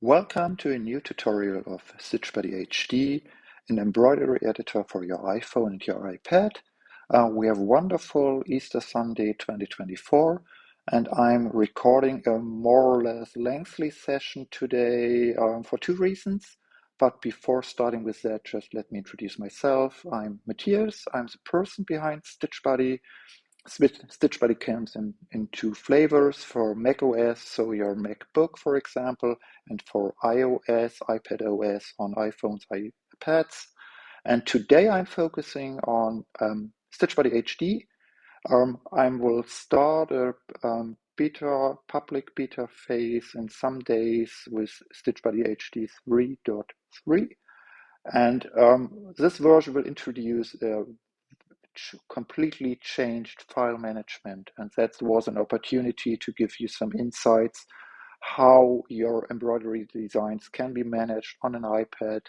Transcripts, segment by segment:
Welcome to a new tutorial of StitchBuddy HD, an embroidery editor for your iPhone and your iPad. We have wonderful Easter Sunday 2024, and I'm recording a more or less lengthy session today for two reasons. But before starting with that, just let me introduce myself. I'm Matthias. I'm the person behind StitchBuddy. StitchBuddy comes in two flavors for macOS, so your MacBook, for example, and for iOS, iPadOS on iPhones, iPads. And today I'm focusing on StitchBuddy HD. I will start a public beta phase in some days with StitchBuddy HD 3.3. And this version will introduce a completely changed file management, and that was an opportunity to give you some insights how your embroidery designs can be managed on an iPad,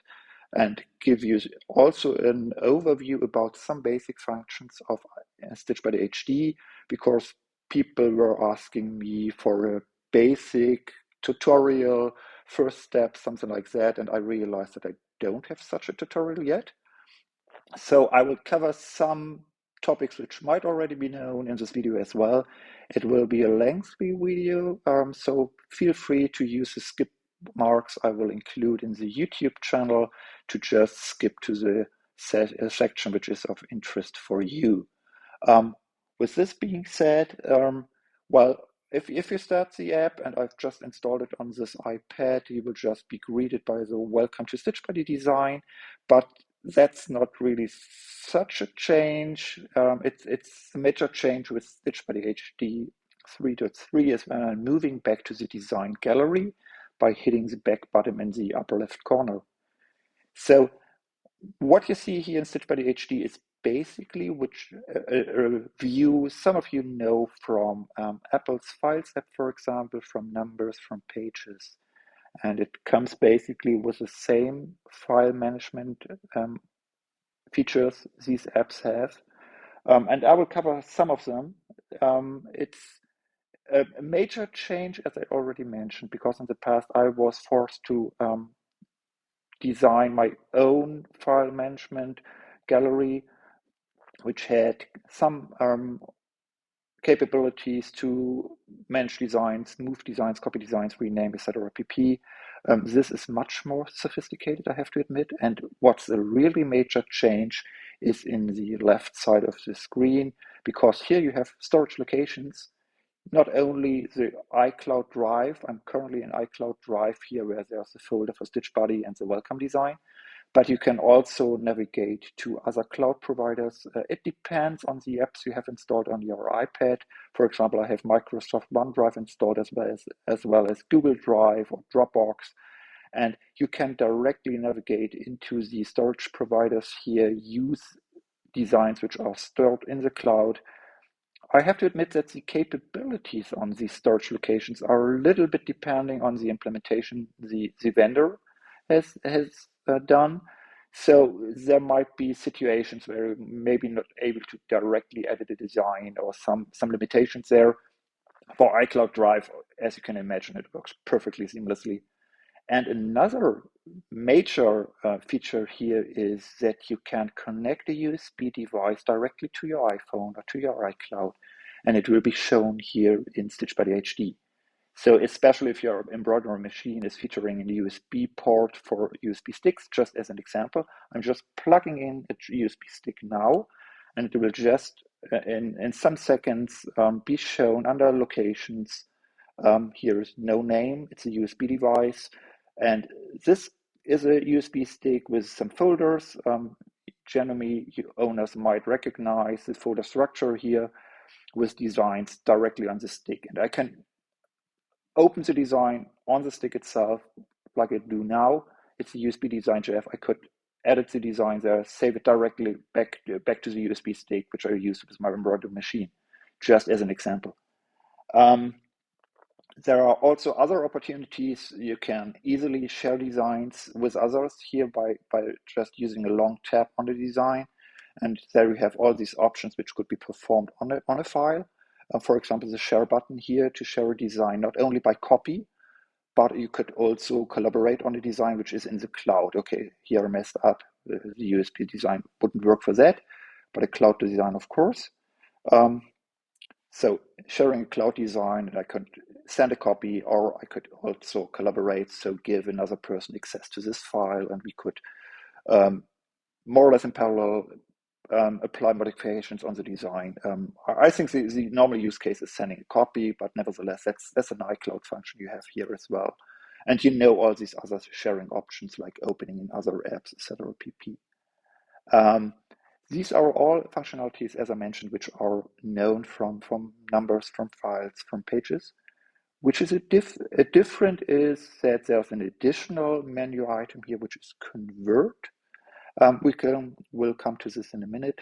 and give you also an overview about some basic functions of StitchBuddy HD, because people were asking me for a basic tutorial, first step, something like that, and I realized that I don't have such a tutorial yet. So I will cover some topics which might already be known in this video as well. It will be a lengthy video, so feel free to use the skip marks I will include in the YouTube channel to just skip to the section which is of interest for you. With this being said, well, if you start the app, and I've just installed it on this iPad, you will just be greeted by the welcome to StitchBuddy design, but that's not really such a change. It's a major change with StitchBuddy HD 3.3 is when I'm moving back to the design gallery by hitting the back button in the upper left corner. So what you see here in StitchBuddy HD is basically a view some of you know from Apple's Files app, for example, from Numbers, from Pages. And it comes basically with the same file management features these apps have. And I will cover some of them. It's a major change, as I already mentioned, because in the past I was forced to design my own file management gallery, which had some capabilities to manage designs, move designs, copy designs, rename, etc. pp. This is much more sophisticated, I have to admit. And what's a really major change is in the left side of the screen, because here you have storage locations. Not only the iCloud Drive, I'm currently in iCloud Drive here, where there's a folder for StitchBuddy and the welcome design, but you can also navigate to other cloud providers. It depends on the apps you have installed on your iPad. For example, I have Microsoft OneDrive installed as well as Google Drive or Dropbox. And you can directly navigate into the storage providers here, use designs which are stored in the cloud. I have to admit that the capabilities on these storage locations are a little bit depending on the implementation the vendor has done. So there might be situations where you're maybe not able to directly edit a design, or some limitations there. For iCloud Drive, as you can imagine, it works perfectly seamlessly. And another major feature here is that you can connect a USB device directly to your iPhone or to your iCloud, and it will be shown here in StitchBuddy HD. So especially if your embroidery machine is featuring a USB port for USB sticks, just as an example, I'm just plugging in a USB stick now, and it will just, in some seconds, be shown under locations. Here is no name, it's a USB device. And this is a USB stick with some folders. Generally, owners might recognize the folder structure here with designs directly on the stick. And I can open the design on the stick itself like I do now. It's a USB design GF. I could edit the design there, save it directly back to the USB stick, which I use with my embroidery machine, just as an example. There are also other opportunities. You can easily share designs with others here by just using a long tap on the design. And there you have all these options which could be performed on a file. For example, the share button here to share a design, not only by copy, but you could also collaborate on a design which is in the cloud. Okay, here I messed up. The USB design wouldn't work for that, but a cloud design, of course. So sharing a cloud design, I could send a copy, or I could also collaborate, so give another person access to this file, and we could more or less in parallel apply modifications on the design. I think the normal use case is sending a copy, but nevertheless, that's an iCloud function you have here as well. And you know all these other sharing options like opening in other apps, etc. pp. These are all functionalities, as I mentioned, which are known from numbers, from files, from pages. Which is a different is that there's an additional menu item here, which is convert. We'll come to this in a minute,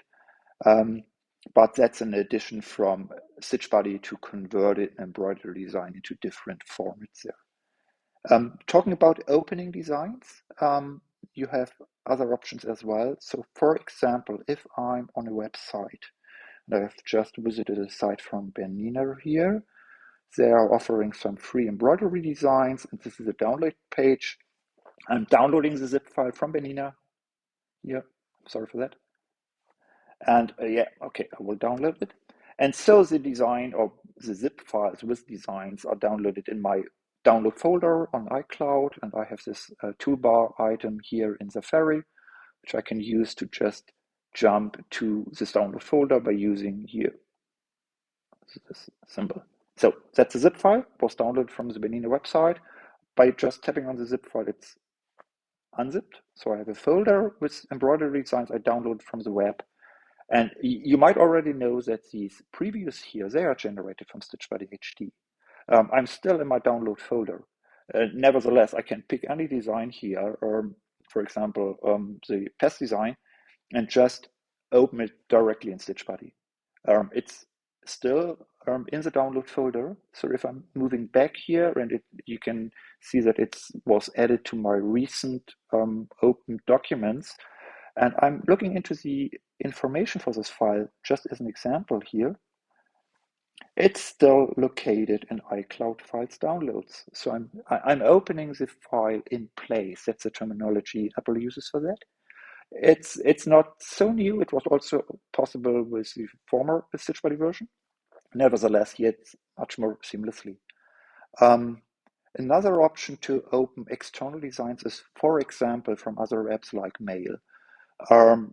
but that's an addition from StitchBuddy to convert it and embroidery design into different formats there. Talking about opening designs, you have other options as well. So for example, if I'm on a website, and I've just visited a site from Bernina here, they are offering some free embroidery designs, and this is a download page. I'm downloading the zip file from Bernina. Yeah, sorry for that. And yeah, okay, I will download it. And so the design or the zip files with designs are downloaded in my download folder on iCloud. And I have this toolbar item here in Safari, which I can use to just jump to this download folder by using here this symbol. So that's a zip file, was downloaded from the Bernina website. By just tapping on the zip file, it's unzipped. So I have a folder with embroidery designs I downloaded from the web. And you might already know that these previews here, they are generated from StitchBuddy HD. I'm still in my download folder. Nevertheless, I can pick any design here, or for example, the pest design, and just open it directly in StitchBuddy. It's still in the download folder. So if I'm moving back here, and you can see that it was added to my recent open documents. And I'm looking into the information for this file just as an example here. It's still located in iCloud Files Downloads. So I'm opening the file in place. That's the terminology Apple uses for that. It's not so new. It was also possible with the former StitchBuddy version. Nevertheless, here it's much more seamlessly. Another option to open external designs is, for example, from other apps like Mail.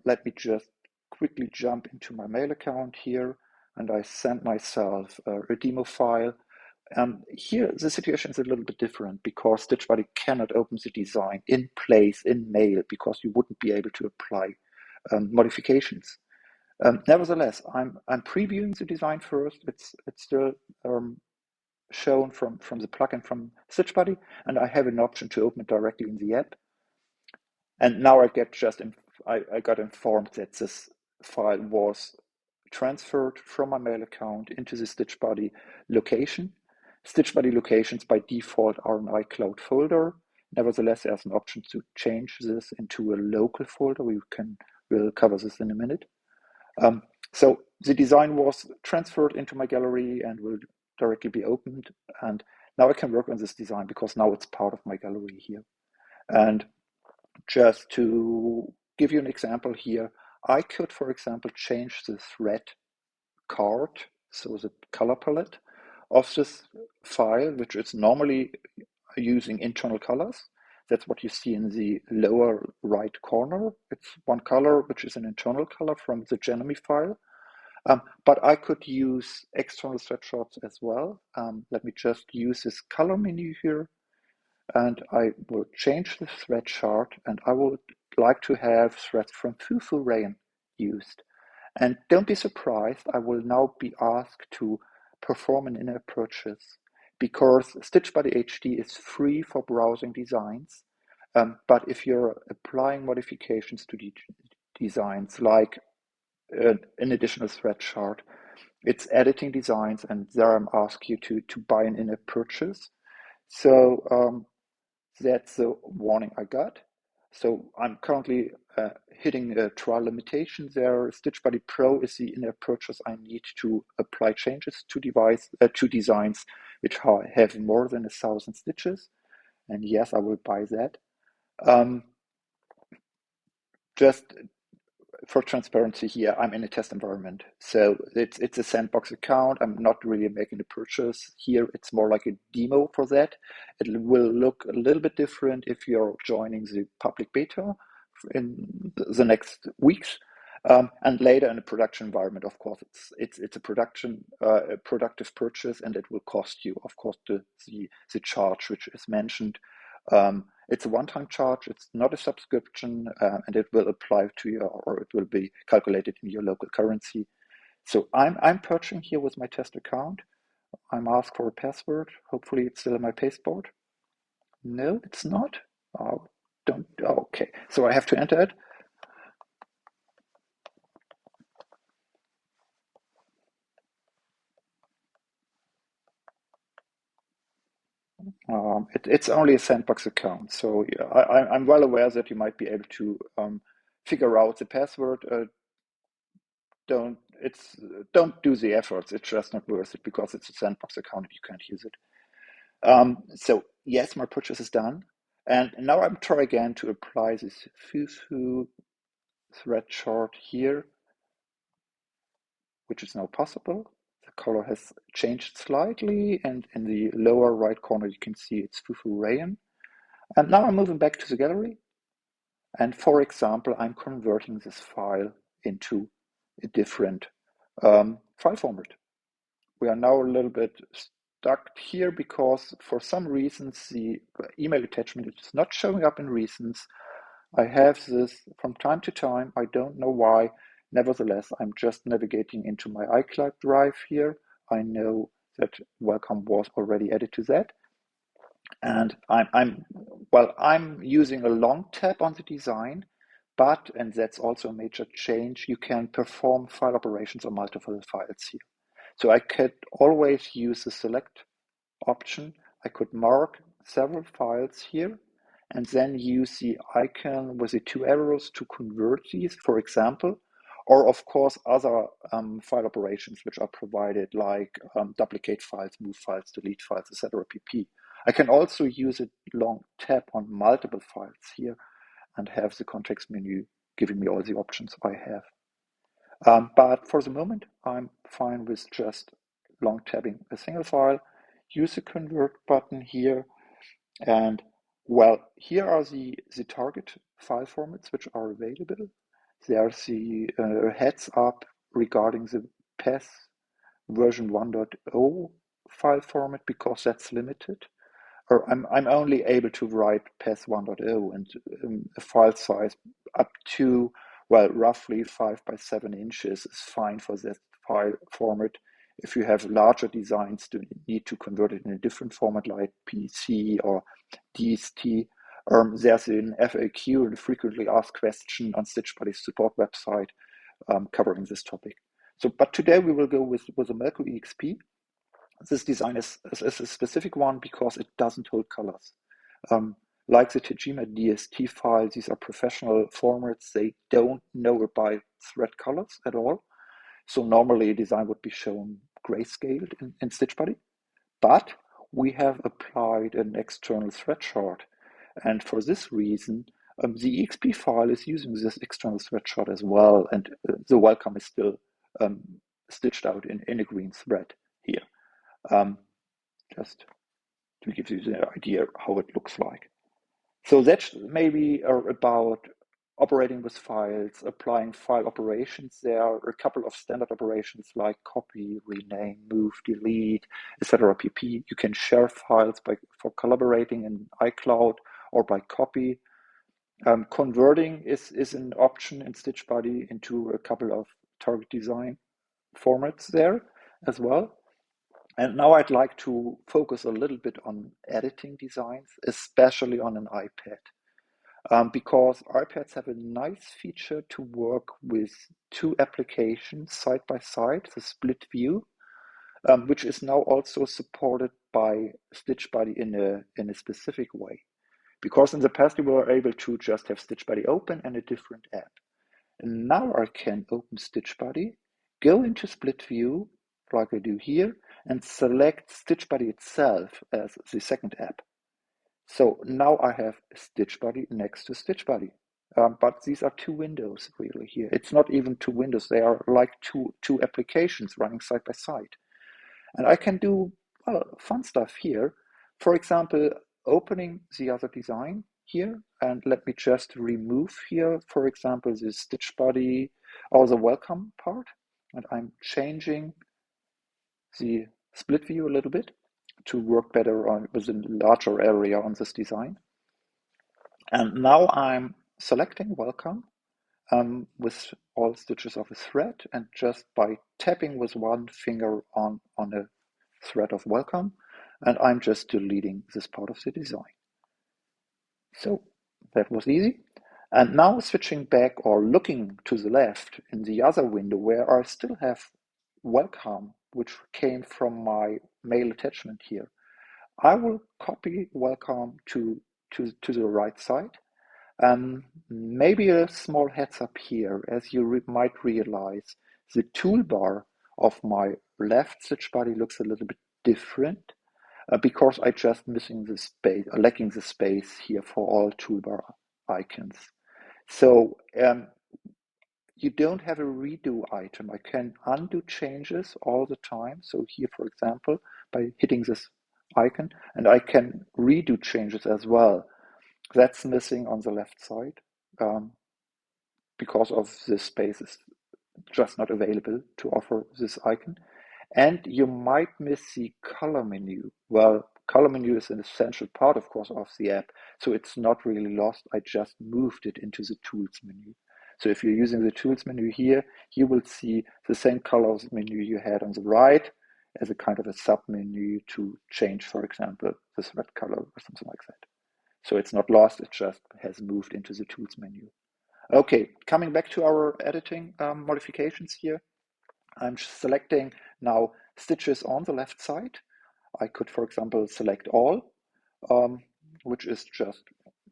Let me just quickly jump into my Mail account here, and I send myself a demo file. Here, the situation is a little bit different because StitchBuddy cannot open the design in place in Mail because you wouldn't be able to apply modifications. Nevertheless, I'm previewing the design first. It's still shown from the plugin from StitchBuddy, and I have an option to open it directly in the app. And now I got informed that this file was transferred from my Mail account into the StitchBuddy location. StitchBuddy locations by default are an iCloud folder. Nevertheless, there's an option to change this into a local folder. We'll cover this in a minute. So the design was transferred into my gallery and will directly be opened. And now I can work on this design because now it's part of my gallery here. And just to give you an example here, I could, for example, change the thread card, so the color palette of this file, which is normally using internal colors. That's what you see in the lower right corner. It's one color, which is an internal color from the Genome file. But I could use external thread shots as well. Let me just use this color menu here, and I will change the thread chart, and I would like to have threads from Fufu Rayon used. And don't be surprised, I will now be asked to perform an in-app purchase because StitchBuddy HD is free for browsing designs. But if you're applying modifications to the designs, like an additional thread chart, it's editing designs, and there I'm asked you to buy an in-app purchase. So that's the warning I got. So I'm currently hitting a trial limitation there. StitchBuddy Pro is the in-app purchase I need to apply changes to designs which have more than 1,000 stitches. And yes, I will buy that. Um, just for transparency here, I'm in a test environment. So it's a sandbox account. I'm not really making the purchase here. It's more like a demo for that. It will look a little bit different if you're joining the public beta in the next weeks. And later in a production environment, of course, it's a a productive purchase, and it will cost you, of course, the charge which is mentioned. It's a one-time charge. It's not a subscription, and it will apply to your, or it will be calculated in your local currency. So I'm purchasing here with my test account. I'm asked for a password. Hopefully, it's still in my passport. No, it's not. Oh, don't. Oh, okay, so I have to enter it. It's only a sandbox account, so yeah, I'm well aware that you might be able to figure out the password. Don't do the efforts. It's just not worth it because it's a sandbox account and you can't use it. So yes, my purchase is done, and now I'm trying again to apply this Fufu thread chart here, which is now possible. The color has changed slightly, and in the lower right corner you can see it's Fufu Rayon. And now I'm moving back to the gallery. And for example, I'm converting this file into a different file format. We are now a little bit stuck here because for some reasons the email attachment is not showing up in recents. I have this from time to time. I don't know why. Nevertheless, I'm just navigating into my iCloud drive here. I know that welcome was already added to that. And I'm using a long tab on the design, but, and that's also a major change, you can perform file operations on multiple files here. So I could always use the select option. I could mark several files here and then use the icon with the two arrows to convert these, for example, or of course other file operations which are provided like duplicate files, move files, delete files, etc. pp. I can also use a long tab on multiple files here and have the context menu giving me all the options I have. But for the moment, I'm fine with just long tabbing a single file. Use the convert button here. And well, here are the target file formats which are available. There's the heads up regarding the PES version 1.0 file format because that's limited. Or I'm only able to write PES 1.0 and a file size up to, well, roughly 5 by 7 inches is fine for that file format. If you have larger designs, you need to convert it in a different format like PC or DST. There's an FAQ, a frequently asked question on StitchBuddy's support website covering this topic. So, but today we will go with the Melco EXP. This design is a specific one because it doesn't hold colors. Like the Tajima DST file, these are professional formats. They don't know about thread colors at all. So normally a design would be shown grayscaled in StitchBuddy. But we have applied an external thread chart. And for this reason, the EXP file is using this external thread chart as well. And the welcome is still stitched out in a green thread here. Just to give you the idea how it looks like. So that's maybe about operating with files, applying file operations. There are a couple of standard operations like copy, rename, move, delete, etc. pp. You can share files for collaborating in iCloud or by copy. Converting is an option in StitchBuddy into a couple of target design formats there as well. And now I'd like to focus a little bit on editing designs, especially on an iPad, because iPads have a nice feature to work with two applications side by side, the split view, which is now also supported by StitchBuddy in a specific way. Because in the past you were able to just have StitchBuddy open and a different app. And now I can open StitchBuddy, go into split view, like I do here, and select StitchBuddy itself as the second app. So now I have StitchBuddy next to StitchBuddy. But these are two windows really here. It's not even two windows. They are like two applications running side by side. And I can do, well, fun stuff here. For example, opening the other design here, and let me just remove here, for example, the StitchBuddy or the welcome part. And I'm changing the split view a little bit to work better on with a larger area on this design. And now I'm selecting welcome with all stitches of a thread, and just by tapping with one finger on a thread of welcome, and I'm just deleting this part of the design. So that was easy. And now switching back or looking to the left in the other window where I still have welcome, which came from my mail attachment here. I will copy welcome to the right side. Maybe a small heads up here, as you might realize, the toolbar of my left StitchBuddy looks a little bit different because I just missing the space, lacking the space here for all toolbar icons. So you don't have a redo item. I can undo changes all the time. So here, for example, by hitting this icon, and I can redo changes as well. That's missing on the left side because of the space is just not available to offer this icon. And you might miss the color menu. Well, color menu is an essential part, of course, of the app. So it's not really lost. I just moved it into the tools menu. So if you're using the tools menu here, you will see the same colors menu you had on the right as a kind of a sub menu to change, for example, this red color or something like that. So it's not lost, it just has moved into the tools menu. Okay, coming back to our editing modifications here, I'm selecting now stitches on the left side. I could, for example, select all, which is just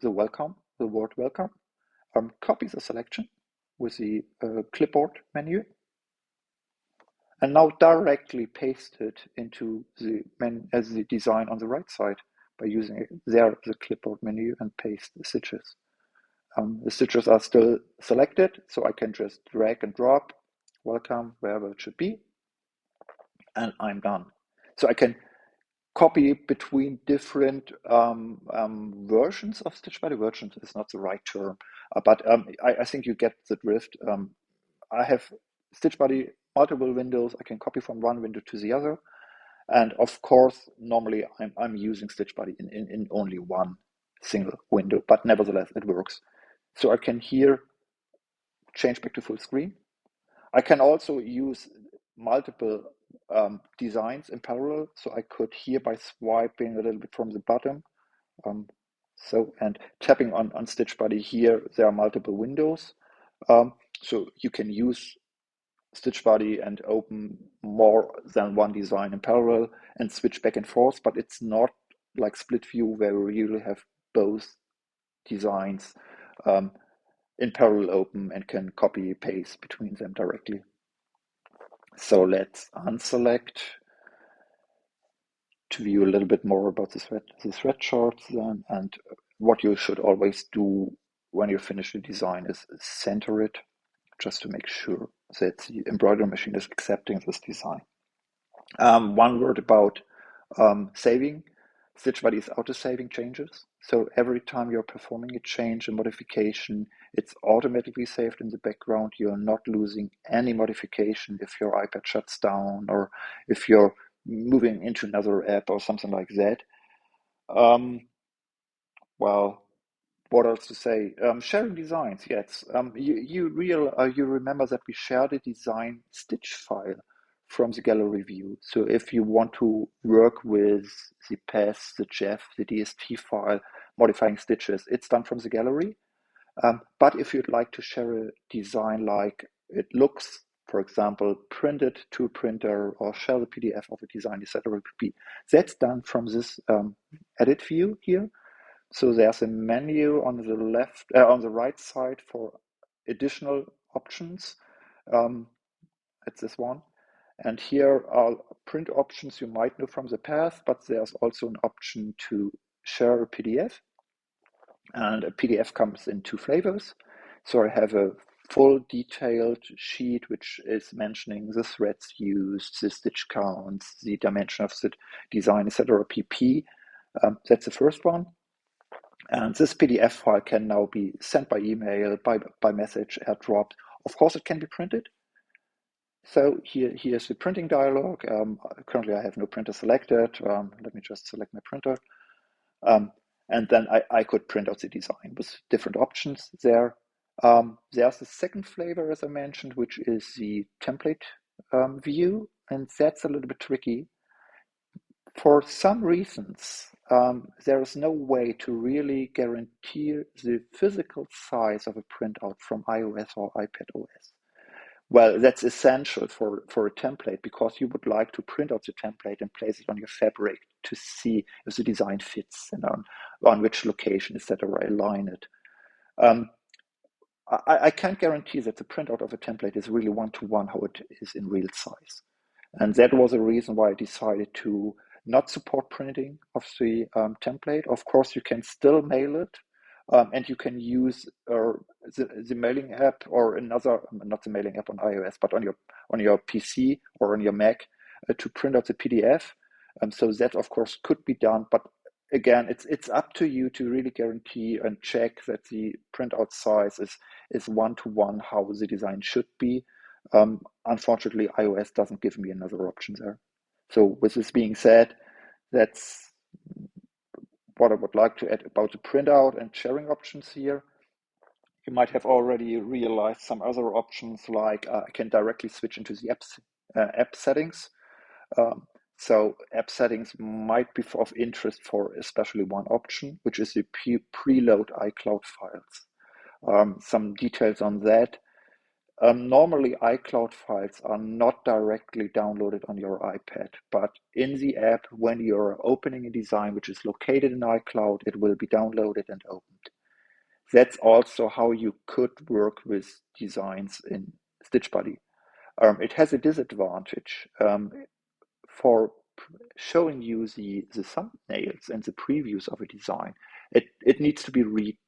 the welcome, the word welcome. Copy the selection with the clipboard menu, and now directly paste it into the design on the right side by using the clipboard menu and paste the stitches. The stitches are still selected, so I can just drag and drop welcome wherever it should be, and I'm done. So I can copy between different versions of StitchBuddy. Versions is not the right term, but I think you get the drift. I have StitchBuddy multiple windows. I can copy from one window to the other, and of course, normally I'm using StitchBuddy in only one single window, but nevertheless, it works. So I can here change back to full screen. I can also use multiple designs in parallel. So I could here by swiping a little bit from the bottom. And tapping on StitchBuddy here, there are multiple windows. So you can use StitchBuddy and open more than one design in parallel and switch back and forth, but it's not like split view where we really have both designs in parallel open and can copy paste between them directly. So let's unselect to view a little bit more about the thread charts then, and what you should always do when you finish the design is center it, just to make sure that the embroidery machine is accepting this design. One word about saving. StitchBuddy is auto-saving changes. So every time you're performing a change, a modification, it's automatically saved in the background. You're not losing any modification if your iPad shuts down or if you're moving into another app or something like that. Well, what else to say? Sharing designs, yes. You remember that we shared a design stitch file from the gallery view. So if you want to work with the path, the JEF, the DST file, modifying stitches, it's done from the gallery. But if you'd like to share a design like it looks, for example, printed to a printer or share the PDF of a design, etc., that's done from this edit view here. So there's a menu on the left, on the right side for additional options. It's this one. And here are print options you might know from the past, but there's also an option to share a PDF, and a PDF comes in two flavors. So I have a full detailed sheet which is mentioning the threads used, the stitch counts, the dimension of the design, etc. pp. That's the first one. And this PDF file can now be sent by email, by message, airdropped. Of course, it can be printed. So here's the printing dialog. Currently, I have no printer selected. Let me just select my printer. And then I could print out the design with different options there. There's the second flavor, as I mentioned, which is the template view, and that's a little bit tricky. For some reasons, there is no way to really guarantee the physical size of a printout from iOS or iPad OS. Well, that's essential for a template, because you would like to print out the template and place it on your fabric to see if the design fits and on which location, etc., align it. I can't guarantee that the printout of a template is really one-to-one how it is in real size. And that was a reason why I decided to not support printing of the template. Of course, you can still mail it, and you can use the mailing app or another, not the mailing app on iOS, but on your PC or on your Mac to print out the PDF. So that, of course, could be done, but again, it's up to you to really guarantee and check that the printout size is one-to-one how the design should be. Unfortunately, iOS doesn't give me another option there. So with this being said, that's what I would like to add about the printout and sharing options here. You might have already realized some other options, like I can directly switch into the app settings. So app settings might be of interest for especially one option, which is the preload iCloud files. Some details on that. Normally, iCloud files are not directly downloaded on your iPad, but in the app, when you're opening a design which is located in iCloud, it will be downloaded and opened. That's also how you could work with designs in StitchBuddy. It has a disadvantage for showing you the thumbnails and the previews of a design. It needs to be read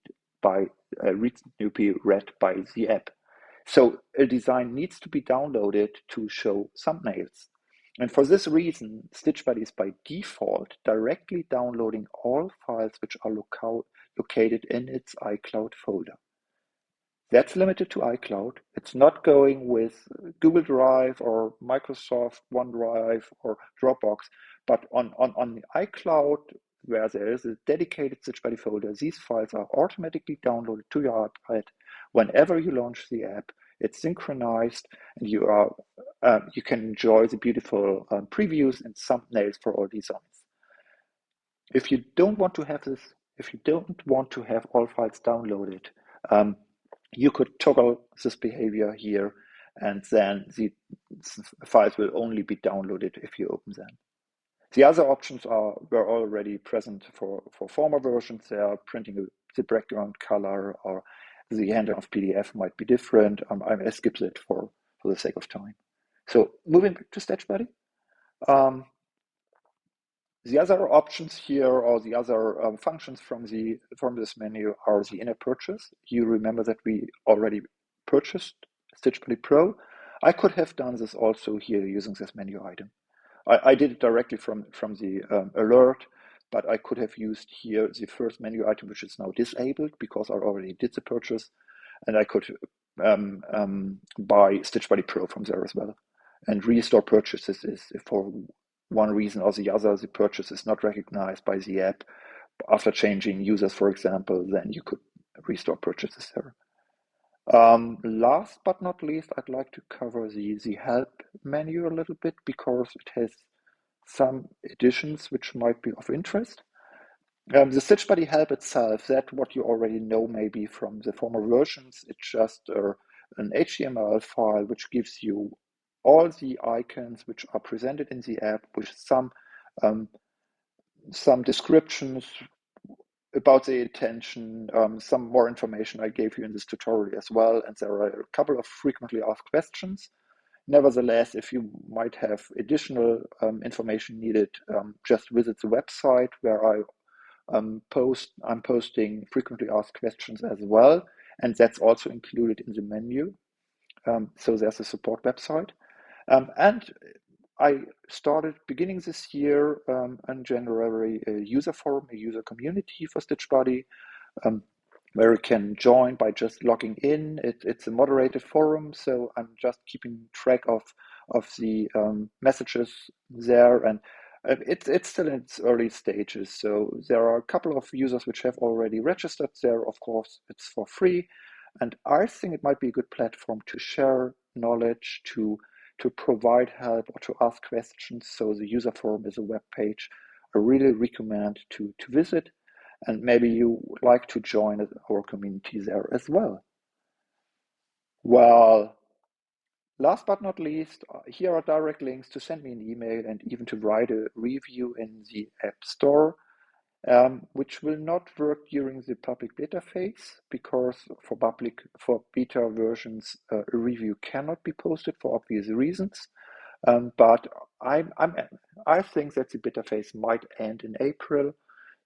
by the app. So a design needs to be downloaded to show thumbnails. And for this reason, StitchBuddy is by default directly downloading all files which are located in its iCloud folder. That's limited to iCloud. It's not going with Google Drive or Microsoft OneDrive or Dropbox, but on the iCloud, where there is a dedicated StitchBuddy folder, these files are automatically downloaded to your iPad whenever you launch the app. It's synchronized, and you can enjoy the beautiful previews and thumbnails for all designs. If you don't want to have this, if you don't want to have all files downloaded, you could toggle this behavior here, and then the files will only be downloaded if you open them. The other options were already present for former versions. They are printing the background color, or the handling of PDF might be different. I skipped it for the sake of time. So moving back to StitchBuddy. The other options here, or the other functions from this menu, are the inner purchase. You remember that we already purchased StitchBuddy Pro. I could have done this also here using this menu item. I did it directly from the alert, but I could have used here the first menu item, which is now disabled because I already did the purchase, and I could buy StitchBuddy Pro from there as well. And restore purchases is for one reason or the other, the purchase is not recognized by the app. After changing users, for example, then you could restore purchases there. Last but not least, I'd like to cover the help menu a little bit, because it has some additions which might be of interest. The StitchBuddy help itself, that's what you already know maybe from the former versions. It's just an HTML file which gives you all the icons which are presented in the app with some descriptions about the intention, some more information I gave you in this tutorial as well, and there are a couple of frequently asked questions. Nevertheless, if you might have additional information needed, just visit the website where I I'm posting frequently asked questions as well, and that's also included in the menu. So there's a support website. And I started beginning this year in January a user forum, a user community for StitchBuddy, um, where you can join by just logging in. It's a moderated forum, so I'm just keeping track of the messages there, and it's still in its early stages. So there are a couple of users which have already registered there. Of course, it's for free, and I think it might be a good platform to share knowledge, to provide help, or to ask questions. So the user forum is a web page I really recommend to visit, and maybe you would like to join our community there as well. Well, last but not least, here are direct links to send me an email and even to write a review in the App Store, which will not work during the public beta phase because for beta versions, a review cannot be posted for obvious reasons. But I think that the beta phase might end in April.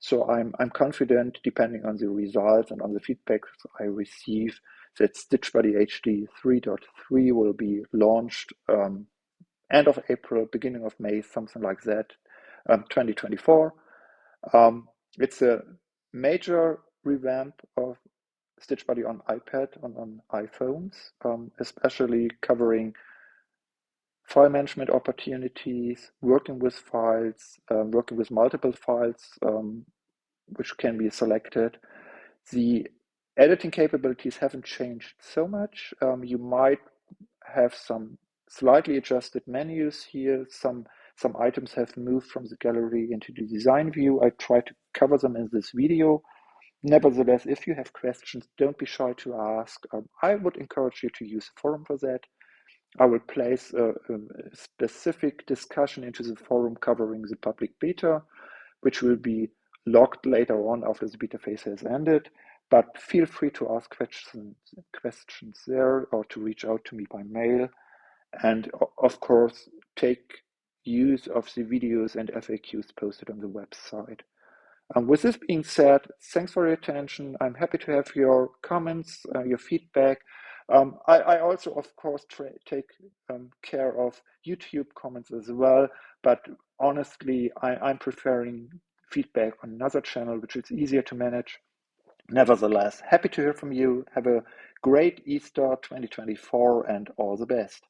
So I'm confident, depending on the results and on the feedback I receive, that StitchBuddy HD 3.3 will be launched end of April, beginning of May, something like that, 2024. It's a major revamp of StitchBuddy on iPad and on iPhones, especially covering file management opportunities, working with files, working with multiple files, which can be selected. The editing capabilities haven't changed so much. You might have some slightly adjusted menus here. Some items have moved from the gallery into the design view. I try to cover them in this video. Nevertheless, if you have questions, don't be shy to ask. I would encourage you to use the forum for that. I will place a specific discussion into the forum covering the public beta, which will be logged later on after the beta phase has ended. But feel free to ask questions there or to reach out to me by mail. And of course, take use of the videos and FAQs posted on the website. With this being said, thanks for your attention. I'm happy to have your comments, your feedback. I also, of course, take care of YouTube comments as well, but honestly, I'm preferring feedback on another channel, which is easier to manage. Nevertheless, happy to hear from you. Have a great Easter 2024 and all the best.